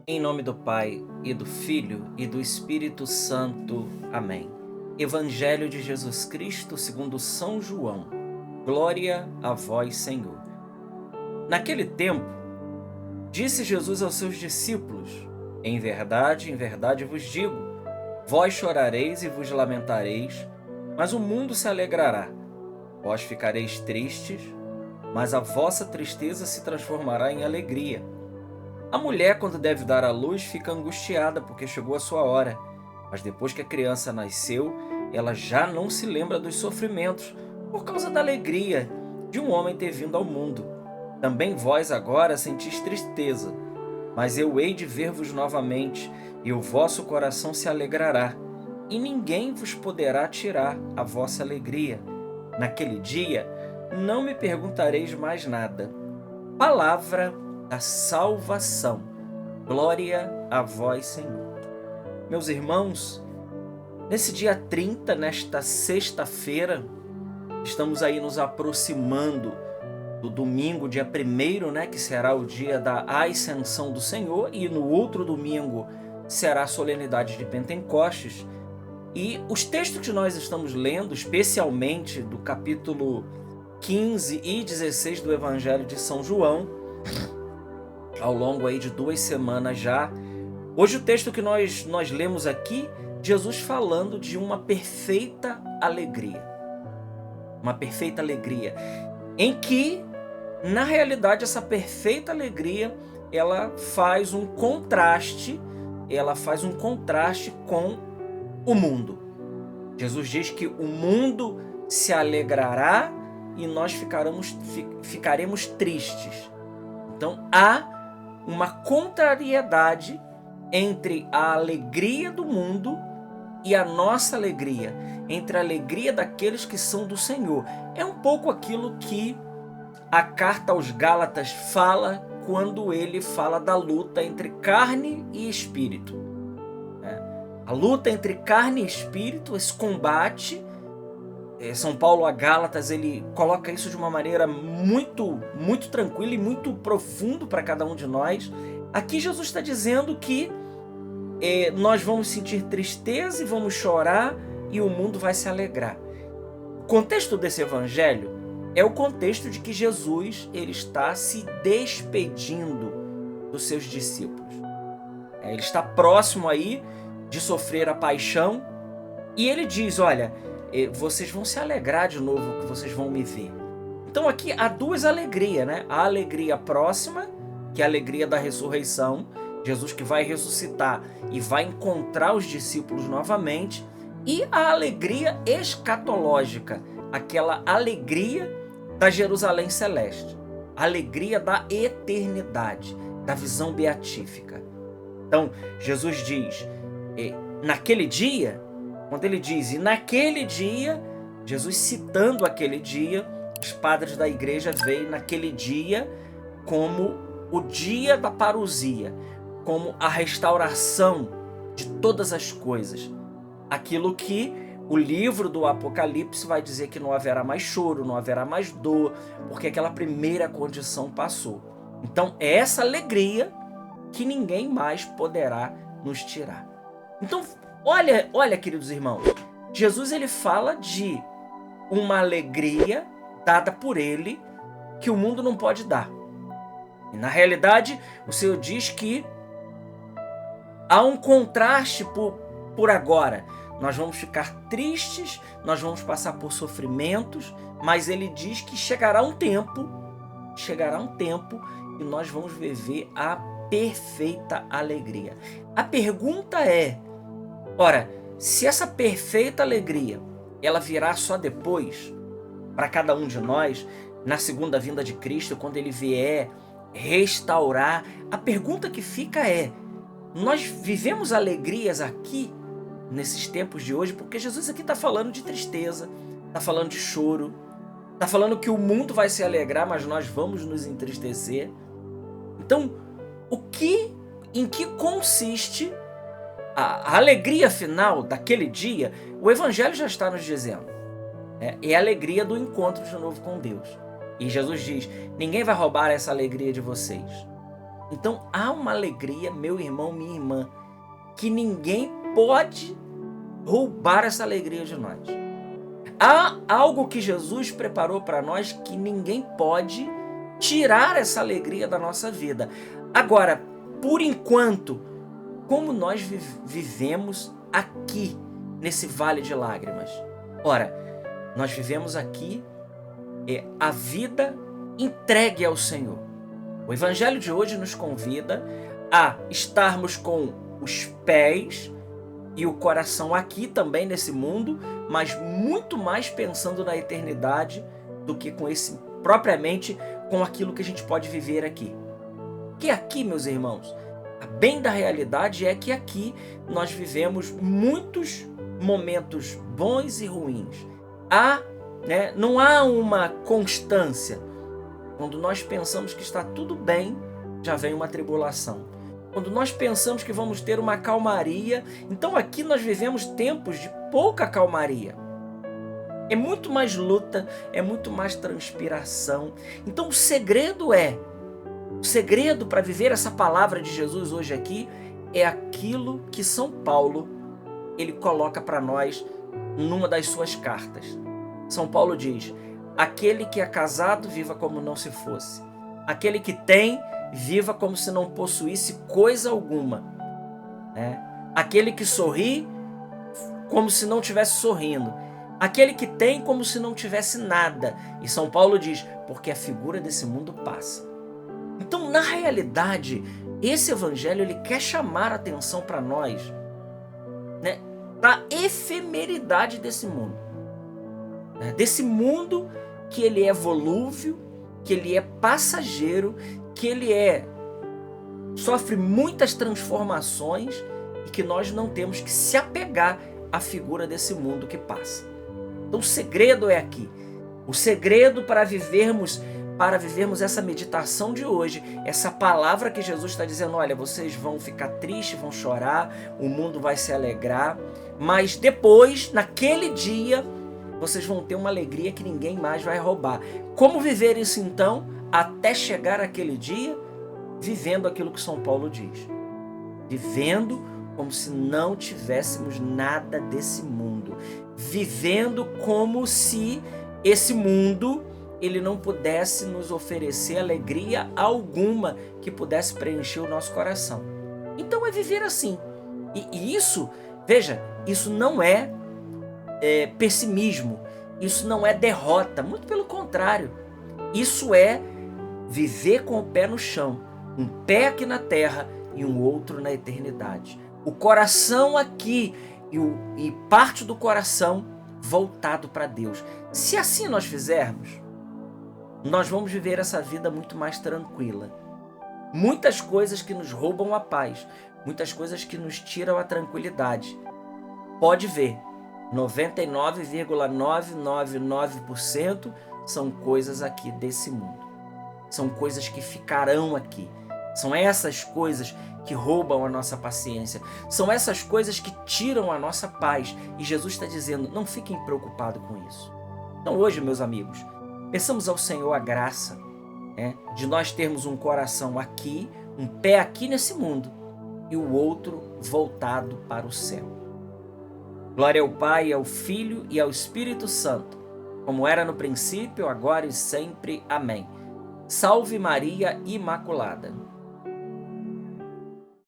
Em nome do Pai, e do Filho, e do Espírito Santo. Amém. Evangelho de Jesus Cristo segundo São João. Glória a vós, Senhor. Naquele tempo, disse Jesus aos seus discípulos: em verdade vos digo, vós chorareis e vos lamentareis, mas o mundo se alegrará. Vós ficareis tristes, mas a vossa tristeza se transformará em alegria. A mulher, quando deve dar à luz, fica angustiada porque chegou a sua hora. Mas depois que a criança nasceu, ela já não se lembra dos sofrimentos, por causa da alegria de um homem ter vindo ao mundo. Também vós agora sentis tristeza, mas eu hei de ver-vos novamente, e o vosso coração se alegrará, e ninguém vos poderá tirar a vossa alegria. Naquele dia, não me perguntareis mais nada. Palavra da salvação. Glória a vós, Senhor. Meus irmãos, nesse dia 30, nesta sexta-feira, estamos aí nos aproximando do domingo, dia 1º, né, que será o dia da Ascensão do Senhor, e no outro domingo será a solenidade de Pentecostes. E os textos que nós estamos lendo, especialmente do capítulo 15 e 16 do Evangelho de São João, ao longo aí de 2 semanas já. Hoje o texto que nós lemos aqui, Jesus falando de uma perfeita alegria. Uma perfeita alegria, em que, na realidade, essa perfeita alegria, ela faz um contraste com o mundo. Jesus diz que o mundo se alegrará e nós ficaremos tristes. Então há uma contrariedade entre a alegria do mundo e a nossa alegria, entre a alegria daqueles que são do Senhor. É um pouco aquilo que a carta aos Gálatas fala quando ele fala da luta entre carne e espírito. A luta entre carne e espírito, esse combate, São Paulo a Gálatas, ele coloca isso de uma maneira muito tranquila e muito profundo para cada um de nós. Aqui Jesus está dizendo que nós vamos sentir tristeza e vamos chorar e o mundo vai se alegrar. O contexto desse evangelho é o contexto de que Jesus ele está se despedindo dos seus discípulos. Ele está próximo aí de sofrer a paixão e ele diz: olha, vocês vão se alegrar de novo que vocês vão me ver. Então aqui há duas alegrias, né? A alegria próxima, que é a alegria da ressurreição, Jesus que vai ressuscitar e vai encontrar os discípulos novamente, e a alegria escatológica, aquela alegria da Jerusalém celeste, a alegria da eternidade, da visão beatífica. Então Jesus diz, naquele dia, quando ele diz, e naquele dia, Jesus citando aquele dia, os padres da igreja veem naquele dia como o dia da parousia, como a restauração de todas as coisas. Aquilo que o livro do Apocalipse vai dizer que não haverá mais choro, não haverá mais dor, porque aquela primeira condição passou. Então é essa alegria que ninguém mais poderá nos tirar. Então, olha, queridos irmãos, Jesus ele fala de uma alegria dada por ele que o mundo não pode dar. E na realidade, o Senhor diz que há um contraste por agora. Nós vamos ficar tristes, nós vamos passar por sofrimentos, mas ele diz que chegará um tempo e nós vamos viver a perfeita alegria. A pergunta é, ora, se essa perfeita alegria ela virá só depois, para cada um de nós, na segunda vinda de Cristo, quando ele vier restaurar, a pergunta que fica é, nós vivemos alegrias aqui, nesses tempos de hoje, porque Jesus aqui está falando de tristeza, está falando de choro, está falando que o mundo vai se alegrar, mas nós vamos nos entristecer. Então, em que consiste a alegria final daquele dia? O Evangelho já está nos dizendo. É a alegria do encontro de novo com Deus. E Jesus diz, ninguém vai roubar essa alegria de vocês. Então há uma alegria, meu irmão, minha irmã, que ninguém pode roubar essa alegria de nós. Há algo que Jesus preparou para nós que ninguém pode tirar essa alegria da nossa vida. Agora, por enquanto, como nós vivemos aqui nesse vale de lágrimas? Ora, nós vivemos aqui a vida entregue ao Senhor. O Evangelho de hoje nos convida a estarmos com os pés e o coração aqui também nesse mundo, mas muito mais pensando na eternidade do que propriamente com aquilo que a gente pode viver aqui. Que aqui, meus irmãos, a bem da realidade é que aqui nós vivemos muitos momentos bons e ruins. Não há uma constância. Quando nós pensamos que está tudo bem, já vem uma tribulação. Quando nós pensamos que vamos ter uma calmaria, então aqui nós vivemos tempos de pouca calmaria. É muito mais luta, é muito mais transpiração. Então o segredo para viver essa palavra de Jesus hoje aqui é aquilo que São Paulo ele coloca para nós numa das suas cartas. São Paulo diz: aquele que é casado, viva como não se fosse. Aquele que tem, viva como se não possuísse coisa alguma. Aquele que sorri, como se não estivesse sorrindo. Aquele que tem, como se não tivesse nada. E São Paulo diz: porque a figura desse mundo passa. Então, na realidade, esse evangelho ele quer chamar a atenção para nós, da efemeridade desse mundo. Desse mundo que ele é volúvel, que ele é passageiro, que ele sofre muitas transformações e que nós não temos que se apegar à figura desse mundo que passa. Então o segredo é aqui. O segredo para vivermos essa meditação de hoje, essa palavra que Jesus está dizendo: olha, vocês vão ficar tristes, vão chorar, o mundo vai se alegrar, mas depois, naquele dia, vocês vão ter uma alegria que ninguém mais vai roubar. Como viver isso então, até chegar aquele dia, vivendo aquilo que São Paulo diz? Vivendo como se não tivéssemos nada desse mundo. Vivendo como se esse mundo ele não pudesse nos oferecer alegria alguma que pudesse preencher o nosso coração. Então é viver assim. E isso, veja, isso não é pessimismo, isso não é derrota, muito pelo contrário. Isso é viver com o pé no chão, um pé aqui na terra e um outro na eternidade. O coração aqui e parte do coração voltado para Deus. Se assim nós fizermos, nós vamos viver essa vida muito mais tranquila. Muitas coisas que nos roubam a paz, muitas coisas que nos tiram a tranquilidade. Pode ver, 99,999% são coisas aqui desse mundo. São coisas que ficarão aqui. São essas coisas que roubam a nossa paciência. São essas coisas que tiram a nossa paz. E Jesus está dizendo: não fiquem preocupados com isso. Então hoje, meus amigos, peçamos ao Senhor a graça de nós termos um coração aqui, um pé aqui nesse mundo e o outro voltado para o céu. Glória ao Pai, ao Filho e ao Espírito Santo, como era no princípio, agora e sempre. Amém. Salve Maria Imaculada.